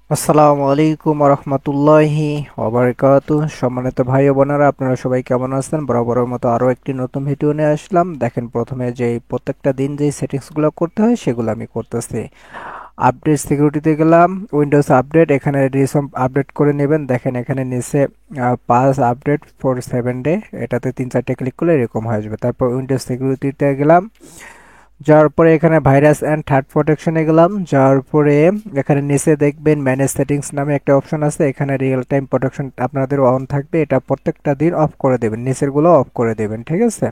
আসসালামু আলাইকুম রহমতুল্লাহি ওবারাকাতুহ। সম্মানিত ভাই ও বোনেরা, আপনারা সবাই কেমন আছেন? বরাবরের মতো আরও একটি নতুন ভিডিও নিয়ে আসলাম। দেখেন, প্রথমে যেই প্রত্যেকটা দিন যেই সেটিংসগুলো করতে হয় সেগুলো আমি করতেছি। আপডেট সিকিউরিটিতে গেলাম, উইন্ডোজ আপডেট, এখানে রিসেন্ট আপডেট করে নেবেন। দেখেন এখানে নিচে পাস আপডেট ফর 7 ডে, এটাতে 3-4টে ক্লিক করলে এরকম হয়ে যাবে। তারপর উইন্ডোজ সিকিউরিটিতে গেলাম, যাওয়ার পরে এখানে ভাইরাস অ্যান্ড থার্ড প্রোটেকশনে গেলাম। যাওয়ার পরে এখানে নিচে দেখবেন ম্যানেজ সেটিংস নামে একটা অপশন আছে, এখানে রিয়েল টাইম প্রোটেকশন আপনাদের অন থাকবে, এটা প্রত্যেকটা দিন অফ করে দেবেন, নিচের গুলো অফ করে দেবেন, ঠিক আছে?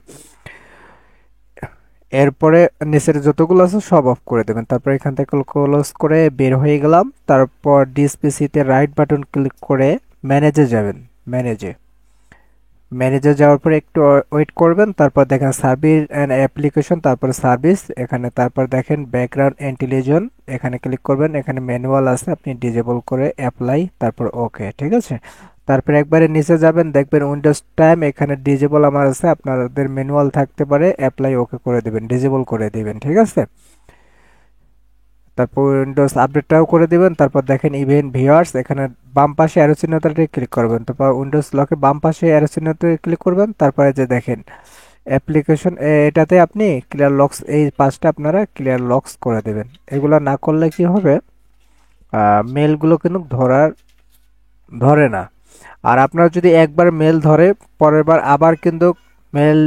এরপরে নিচের যতগুলো আছে সব অফ করে দেবেন। তারপর এখান থেকে ক্লোজ করে বের হয়ে গেলাম। তারপর ডিসপিসিতে রাইট বাটন ক্লিক করে ম্যানেজে যাবেন। ম্যানেজে ম্যানেজে যাওয়ার পরে একটু ওয়েট করবেন। তারপর দেখেন সার্ভিস অ্যান্ড অ্যাপ্লিকেশন, তারপর সার্ভিস, এখানে তারপর দেখেন ব্যাকগ্রাউন্ড ইন্টেলিজেন্স, এখানে ক্লিক করবেন। এখানে ম্যানুয়াল আছে, আপনি ডিজেবল করে অ্যাপ্লাই, তারপর ওকে, ঠিক আছে? তারপর একবারে নিচে যাবেন, দেখবেন উইন্ডোজ টাইম, এখানে ডিজেবল আমার আছে, আপনাদের ম্যানুয়াল থাকতে পারে, অ্যাপ্লাই ওকে করে দেবেন, ডিজেবল করে দিবেন, ঠিক আছে? তারপর উইন্ডোজ আপডেটটাও করে দিবেন। তারপর দেখেন ইভেন্ট ভিউয়ার্স, এখানে বাম পাশে অ্যারো চিহ্নটাতে ক্লিক করবেন। তারপর উইন্ডোজ লকে বাম পাশে অ্যারো চিহ্নতে ক্লিক করবেন। তারপরে যে দেখেন অ্যাপ্লিকেশন, এটাতে আপনি ক্লিয়ার লক্স, এই পাঁচটা আপনারা ক্লিয়ার লক্স করে দেবেন। এগুলো না করলে কি হবে, মেলগুলো কিন্তু ধরে না। আর আপনার যদি একবার মেল ধরে, পরের বার আবার কিন্তু মেল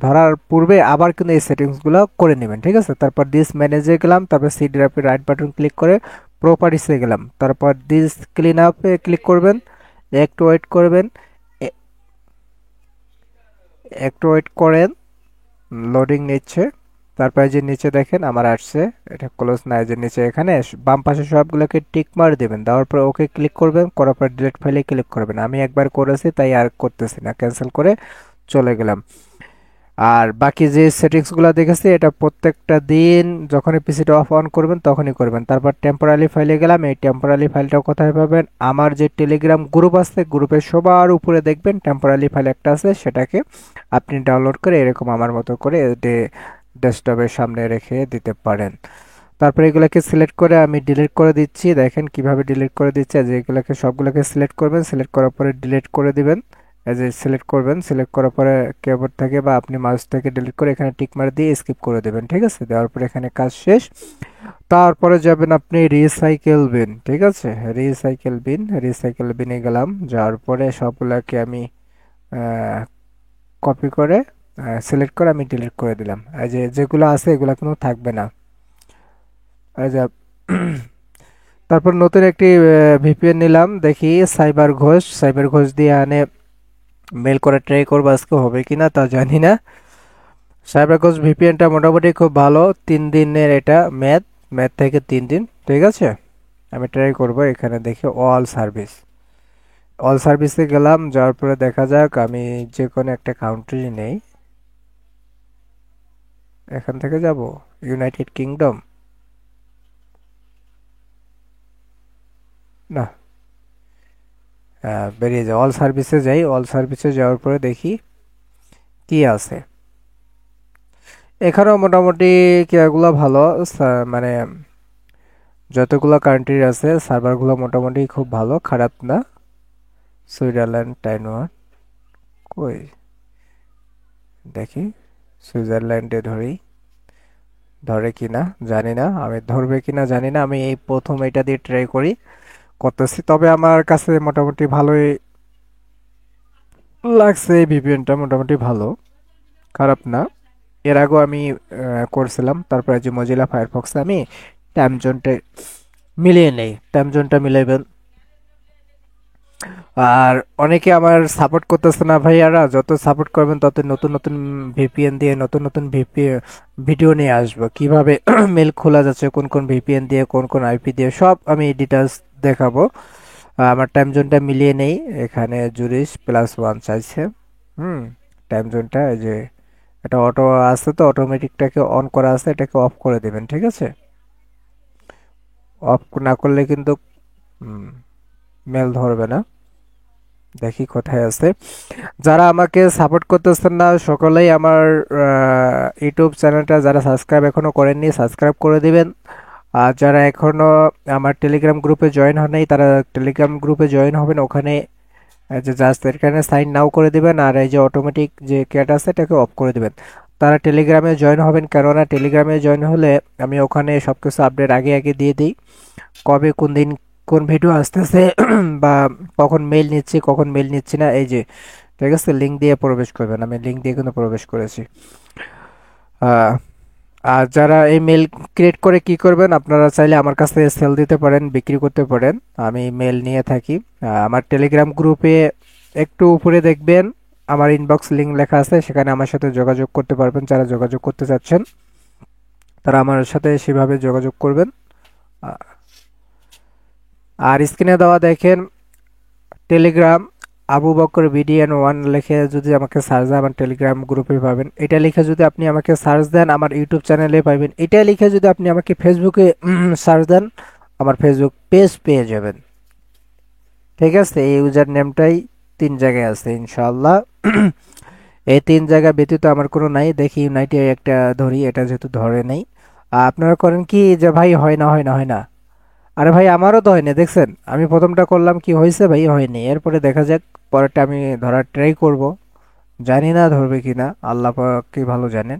ধরার পূর্বে আবার কিন্তু এই সেটিংসগুলো করে নেবেন, ঠিক আছে? তারপর দিস ম্যানেজে গেলাম, তারপর সি ড্রাইভে রাইট বাটন ক্লিক করে প্রপার্টিসে গেলাম, তারপর দিস ক্লিন আপে ক্লিক করবেন। একটু ওয়েট করবেন, এ- একটু ওয়েট করেন, লোডিং নিচ্ছে। তারপরে যে নিচে দেখেন আমার আসছে, এটা ক্লোজ না, যে নিচে এখানে বাম পাশে সবগুলোকে টিক মার দেবেন, দেওয়ার পর ওকে ক্লিক করবেন, করার পর ডিলিট ফাইলে ক্লিক করবেন। আমি একবার করেছি তাই আর করতেছি না, ক্যান্সেল করে চলে গেলাম। আর বাকি যে সেটিংসগুলো দেখেছি এটা প্রত্যেকটা দিন যখনই পিসিটা অফ অন করবেন তখনই করবেন। তারপর টেম্পোরারি ফাইলে গেলাম, এই টেম্পোরারি ফাইলটা কোথায় পাবেন? আমার যে টেলিগ্রাম গ্রুপ আছে, গ্রুপের সবার উপরে দেখবেন টেম্পোরারি ফাইল একটা আছে, সেটাকে আপনি ডাউনলোড করে এরকম আমার মতো করে ডেস্কটপের সামনে রেখে দিতে পারেন। তারপরে এগুলোকে সিলেক্ট করে আমি ডিলিট করে দিচ্ছি। দেখেন কিভাবে ডিলিট করে দিচ্ছি, যে এগুলোকে সবগুলোকে সিলেক্ট করবেন, সিলেক্ট করার পরে ডিলিট করে দিবেন। এই যে সিলেক্ট করবেন, সিলেক্ট করার পরে কিবোর্ড থেকে বা আপনি মাউস থেকে ডিলিট করে এখানে টিক মার দিয়ে স্কিপ করে দেবেন, ঠিক আছে? দেওয়ার পরে এখানে কাজ শেষ। তারপরে যাবেন আপনি রিসাইকেল বিন, ঠিক আছে? রিসাইকেল বিনে গেলাম, যাওয়ার পরে সবগুলোকে আমি কপি করে সিলেক্ট করে আমি ডিলিট করে দিলাম। এই যে যেগুলো আছে এগুলো কিন্তু থাকবে না। এই যে তারপর নতুন একটি ভিপিএন নিলাম, দেখি সাইবার ঘোষ দিয়ে আনে মেল করে ট্রাই করবো, আজকে হবে কিনা তা জানি না। সাইবার ঘোষ ভিপিএনটা মোটামুটি খুব ভালো, 3 দিনের এটা ম্যাথ, ম্যাথ থেকে 3 দিন, ঠিক আছে? আমি ট্রাই করব। এখানে দেখি অল সার্ভিসে গেলাম, যাওয়ার পরে দেখা যাক আমি যে কোনো একটা কান্ট্রি নেই, এখান থেকে যাব ইউনাইটেড কিংডম, না, বেরিয়ে যায়, অল সার্ভিসে যাই। অল সার্ভিসে যাওয়ার পরে দেখি কি আছে। এখানেও মোটামুটি কেয়াগুলো ভালো, মানে যতগুলো কান্ট্রি আছে সার্ভারগুলো মোটামুটি খুব ভালো, খারাপ না। সুইজারল্যান্ড, তাইওয়ান, কই দেখি, সুইজারল্যান্ডে ধরি, ধরে কিনা জানি না, আমি ধরবে কিনা জানি না। আমি এই প্রথম এটা দিয়ে ট্রাই করতেছি, তবে আমার কাছে মোটামুটি ভালোই লাগছে, এই ভিপিএনটা মোটামুটি ভালো, খারাপ না। এর আগেও আমি করছিলাম। তারপরে যে মজিলা ফায়ারফক্সে আমি টাইম জোনটা মিলিয়ে নেই, টাইম জোনটা মিলাইবেন। আর অনেকে আমার সাপোর্ট করতেছে না ভাইয়ারা, যত সাপোর্ট করবেন তত নতুন নতুন ভিপিএন দিয়ে নতুন নতুন ভিডিও নিয়ে আসবো, কিভাবে মেল খোলা যাচ্ছে, কোন কোন ভিপিএন দিয়ে, কোন কোন আইপি দিয়ে, সব আমি ডিটেলস দেখাবো। আমার টাইম জোনটা মিলিয়ে নেই, এখানে জুরিস +1 চাইছে। হুম, টাইম জোনটা এই যে এটা অটো আছে, তো অটোমেটিকটাকে অন করা আছে, এটাকে অফ করে দেবেন, ঠিক আছে? অফ না করলে কিন্তু মেল ধরবে না। দেখি কোথায় আছে। যারা আমাকে সাপোর্ট করতেছেন না সকলেই আমার ইউটিউব চ্যানেলটা যারা সাবস্ক্রাইব এখনো করেননি সাবস্ক্রাইব করে দিবেন। আর যারা এখনো আমার টেলিগ্রাম গ্রুপে জয়েন হয় নাই তারা টেলিগ্রাম গ্রুপে জয়েন হবেন। ওখানে যে জাস্ট এখানে সাইন নাও করে দিবেন, আর এই যে অটোমেটিক যে ক্যাট আছে এটাকে অফ করে দিবেন। তারা টেলিগ্রামে জয়েন হবেন, কেননা টেলিগ্রামে জয়েন হলে আমি ওখানে সবকিছু আপডেট আগে আগে দিয়ে দিই। কবে কোন দিন কোন ভিডিও আসতেছে বা কখন মেল নিচ্ছি কখন মেল নিচ্ছি না, এই যে ঠিক আছে লিঙ্ক দিয়ে প্রবেশ করবেন। আমি লিঙ্ক দিয়ে কিন্তু প্রবেশ করেছি। আহ, আর যারা এই মেল ক্রিয়েট করে কি করবেন, আপনারা চাইলে আমার কাছ থেকে সেল দিতে পারেন, বিক্রি করতে পারেন। আমি মেল নিয়ে থাকি। আমার টেলিগ্রাম গ্রুপে একটু উপরে দেখবেন আমার ইনবক্স লিঙ্ক লেখা আছে, সেখানে আমার সাথে যোগাযোগ করতে পারবেন। যারা যোগাযোগ করতে চাচ্ছেন তারা আমার সাথে সেভাবে যোগাযোগ করবেন। আ- আর স্ক্রিনে দেওয়া দেখেন Telegram Abu Bakr BDN one লিখে যদি আমাকে সার্চ দেন আমার টেলিগ্রাম গ্রুপে পাবেন। এটা লিখে যদি আপনি আমাকে সার্চ দেন আমার ইউটিউব চ্যানেলে পাবেন। এটা লিখে যদি আপনি আমাকে ফেসবুকে সার্চ দেন আমার ফেসবুক পেজ পেয়ে যাবেন। ঠিক আছে, এই ইউজার নেমটাই 3 জায়গায় আছে ইনশাআল্লাহ। এই 3 জায়গা ব্যতীত আমার কোনো নাই। দেখি ইউনাইটে একটা ধরি, এটা যেহেতু ধরে নেই। আপনারা করেন কি যে ভাই হয় না হয় না হয় না, আরে ভাই আমারও তো হয়নি, দেখছেন আমি প্রথমটা করলাম কি হয়েছে ভাই, হয়নি। এরপরে দেখা যাক, পরেরটা আমি ধরার ট্রাই করব। জানি না ধরবে কিনা, আল্লাহ পাক কি ভালো জানেন।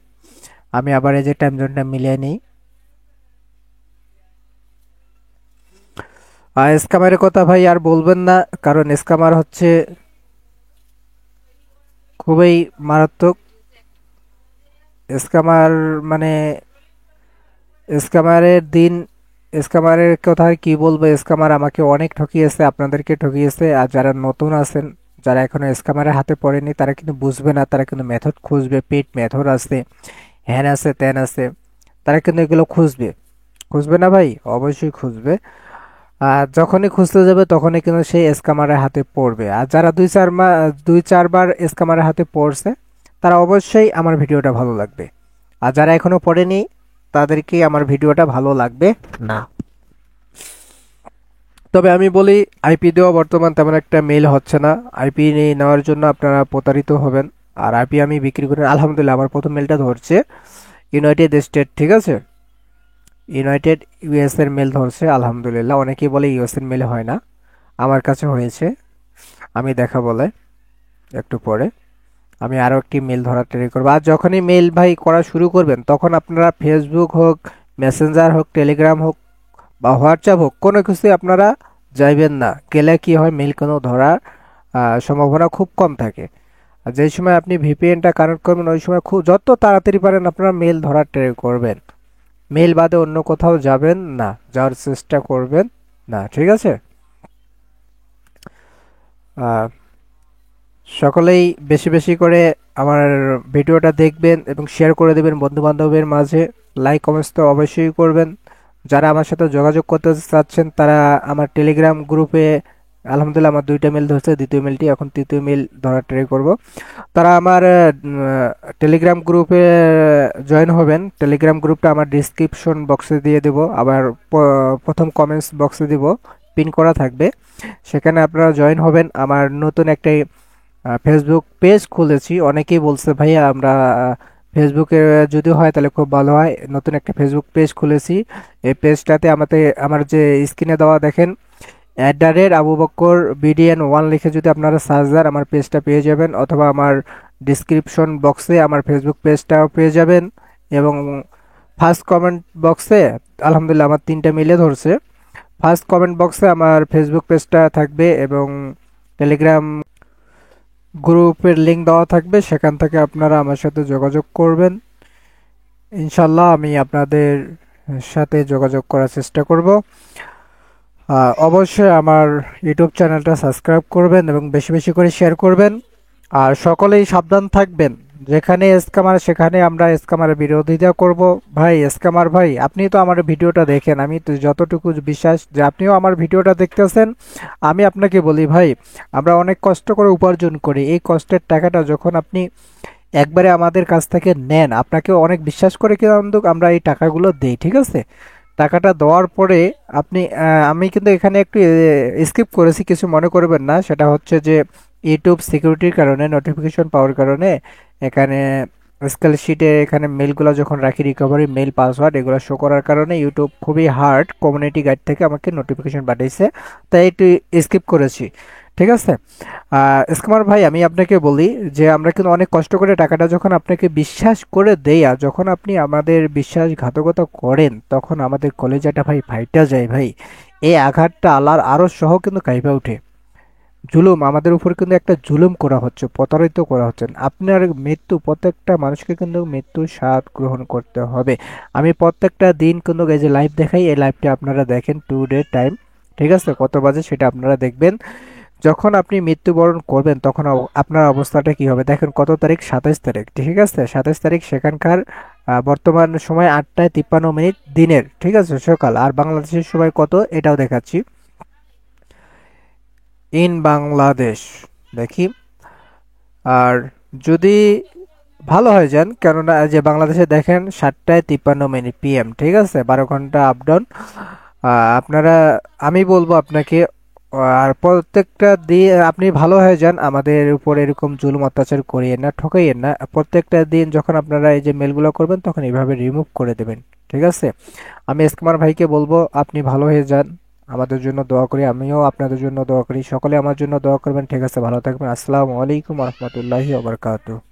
আমি আবার এই যে টাইম জোনটা মিলিয়ে নিই। আর স্ক্যামারের কথা ভাই আর বলবেন না, কারণ স্ক্যামার হচ্ছে খুবই মারাত্মক। স্ক্যামার মানে স্ক্যামারের দিন, স্ক্যামারের কথা কি বলবো, স্ক্যামার আমাকে অনেক ঠকিয়েছে, আপনাদেরকে ঠকিয়েছে। আর যারা নতুন আছেন, যারা এখনো স্ক্যামারের হাতে পড়েনি তারা কিন্তু বুঝবে না, তারা কিন্তু মেথড খুঁজবে, পেট মেথড আছে, হ্যান আছে ত্যান আছে, তারা কিন্তু এগুলো খুঁজবে। খুঁজবে না ভাই, অবশ্যই খুঁজবে। আর যখনই খুঁজতে যাবে তখনই কিন্তু সেই স্ক্যামারের হাতে পড়বে। আর যারা 2-4 বার স্ক্যামারের হাতে পড়ছে তারা অবশ্যই আমার ভিডিওটা ভালো লাগবে। আর যারা এখনো পড়েনি তাদেরকে আমার ভিডিওটা ভালো লাগবে না। তবে আমি বলি আইপি দেওয়া বর্তমান তেমন একটা মেল হচ্ছে না। আইপি নেওয়ার জন্য আপনারা প্রতারিত হবেন। আর আইপি আমি বিক্রি করে আলহামদুলিল্লাহ আমার প্রথম মেলটা ধরছে ইউনাইটেড স্টেট, ঠিক আছে, ইউনাইটেড ইউএস এর মেল ধরছে আলহামদুলিল্লাহ। অনেকেই বলে ইউএস এর মেল হয় না, আমার কাছে হয়েছে। আমি দেখা বলে একটু পরে আমি আরও একটি মেল ধরার ট্রাই করবো। আর যখনই মেল ভাই করা শুরু করবেন তখন আপনারা ফেসবুক হোক, মেসেঞ্জার হোক, টেলিগ্রাম হোক বা হোয়াটসঅ্যাপ হোক, কোনো কিছুই আপনারা যাইবেন না। গেলে কি হয়, মেল কোনো ধরার সম্ভাবনা খুব কম থাকে। আর যেই সময় আপনি ভিপিএনটা কানেক্ট করবেন ওই সময় খুব যত তাড়াতাড়ি পারেন আপনারা মেল ধরার ট্রাই করবেন। মেল বাদে অন্য কোথাও যাবেন না, যাওয়ার চেষ্টা করবেন না, ঠিক আছে। আহ, সকলেই বেশি বেশি করে আমার ভিডিওটা দেখবেন এবং শেয়ার করে দেবেন বন্ধু বান্ধবের মাঝে। লাইক কমেন্টস তো অবশ্যই করবেন। যারা আমার সাথে যোগাযোগ করতে চাচ্ছেন তারা আমার টেলিগ্রাম গ্রুপে আলহামদুলিল্লাহ আমার 2টা মেল ধরছে, দ্বিতীয় মেলটি এখন তৃতীয় মেল ধরার ট্রাই করব। তারা আমার টেলিগ্রাম গ্রুপে জয়েন হবেন। টেলিগ্রাম গ্রুপটা আমার ডিসক্রিপশন বক্সে দিয়ে দেব, আবার প্রথম কমেন্টস বক্সে দিব, পিন করা থাকবে। সেখানে আপনারা জয়েন হবেন। আমার নতুন একটা ফেসবুক পেজ খুলেছি। অনেকেই বলছে ভাইয়া আমরা ফেসবুকে যদি হয় তাহলে খুব ভালো হয়, নতুন একটা ফেসবুক পেজ খুলেছি। এই পেজটাতে আমার যে স্ক্রিনে দেওয়া দেখেন আবু বক্কর বিডিএন ওয়ান লিখে যদি আপনারা সার্চ দেন আমার পেজটা পেয়ে যাবেন, অথবা আমার ডিসক্রিপশন বক্সে আমার ফেসবুক পেজটাও পেয়ে যাবেন। এবং ফার্স্ট কমেন্ট বক্সে আলহামদুলিল্লাহ আমার 3টা মিলে ধরছে। ফার্স্ট কমেন্ট বক্সে আমার ফেসবুক পেজটা থাকবে এবং টেলিগ্রাম গ্রুপের লিঙ্ক দেওয়া থাকবে, সেখান থেকে আপনারা আমার সাথে যোগাযোগ করবেন। ইনশাল্লাহ আমি আপনাদের সাথে যোগাযোগ করার চেষ্টা করব। অবশ্যই আমার ইউটিউব চ্যানেলটা সাবস্ক্রাইব করবেন এবং বেশি বেশি করে শেয়ার করবেন। আর সকলেই সাবধান থাকবেন, যেখানে স্ক্যামার সেখানে আমরা স্ক্যামারের বিরোধিতা করব। ভাই স্ক্যামার ভাই, আপনি তো আমার ভিডিওটা দেখেন, আমি তো যতটুকু বিশ্বাস যে আপনিও আমার ভিডিওটা দেখতেছেন, আমি আপনাকে বলি ভাই আমরা অনেক কষ্ট করে উপার্জন করি। এই কষ্টের টাকাটা যখন আপনি একবারে আমাদের কাছ থেকে নেন, আপনাকে অনেক বিশ্বাস করে কিন্তু আমরা এই টাকাগুলো দেই, ঠিক আছে। টাকাটা দেওয়ার পরে আপনি আমি কিন্তু এখানে একটু স্কিপ করেছি, কিছু মনে করবেন না। সেটা হচ্ছে যে ইউটিউব সিকিউরিটির কারণে, নোটিফিকেশন পাওয়ার কারণে এখানে স্কেল শিটে এখানে মেলগুলো যখন রাখি, রিকভারি মেল, পাসওয়ার্ড এগুলো শো করার কারণে ইউটিউব খুবই হার্ড কমিউনিটি গাইড থেকে আমাকে নোটিফিকেশন পাঠিয়েছে, তাই একটু স্কিপ করেছি। ঠিক আছে। স্কামার ভাই, আমি আপনাকে বলি যে আমরা কিন্তু অনেক কষ্ট করে টাকাটা যখন আপনাকে বিশ্বাস করে দেই, আর যখন আপনি আমাদের বিশ্বাসঘাতকতা করেন তখন আমাদের কলেজাটা ভাই ফাইটা যায় ভাই। এই আঘাতটা আল্লাহর আরো সহ কিন্তু কাইপা ওঠে। জুলুম আমাদের উপর কিন্তু একটা জুলুম করা হচ্ছে, প্রতারিত করা হচ্ছে। আপনার মৃত্যু, প্রত্যেকটা মানুষকে কিন্তু মৃত্যুর স্বাদ গ্রহণ করতে হবে। আমি প্রত্যেকটা দিন কিন্তু এই যে লাইভ দেখাই, এই লাইভটা আপনারা দেখেন টু ডে টাইম। ঠিক আছে, কত বাজে সেটা আপনারা দেখবেন। যখন আপনি মৃত্যুবরণ করবেন তখন আপনার অবস্থাটা কি হবে দেখেন। কত তারিখ? 27 তারিখ। ঠিক আছে, 27 তারিখ সেখানকার বর্তমান সময় 8টা 53 মিনিট দিনের, ঠিক আছে, সকাল। আর বাংলাদেশের সময় কত এটাও দেখাচ্ছি। ইন বাংলাদেশ দেখি। আর যদি ভালো হয়ে যান, কেননা যে বাংলাদেশে দেখেন 7টা 53 মিনিট PM, ঠিক আছে, 12 ঘন্টা আপ ডাউন। আপনারা, আমি বলবো আপনাকে, আর প্রত্যেকটা দিয়ে আপনি ভালো হয়ে যান, আমাদের উপর এরকম জুলুম অত্যাচার করিয়েন না, ঠকাইয়েন না। প্রত্যেকটা দিন যখন আপনারা এই যে মেলগুলো করবেন তখন এইভাবে রিমুভ করে দেবেন। ঠিক আছে। আমি এসকুমার ভাইকে বলবো আপনি ভালো হয়ে যান, আমাদের জন্য দোয়া করি, আমিও আপনাদের জন্য দোয়া করি, সকলে আমার জন্য দোয়া করবেন। ঠিক আছে, ভালো থাকবেন। আসসালামু আলাইকুম রহমতুল্লাহি ওয়া বারাকাতুহু।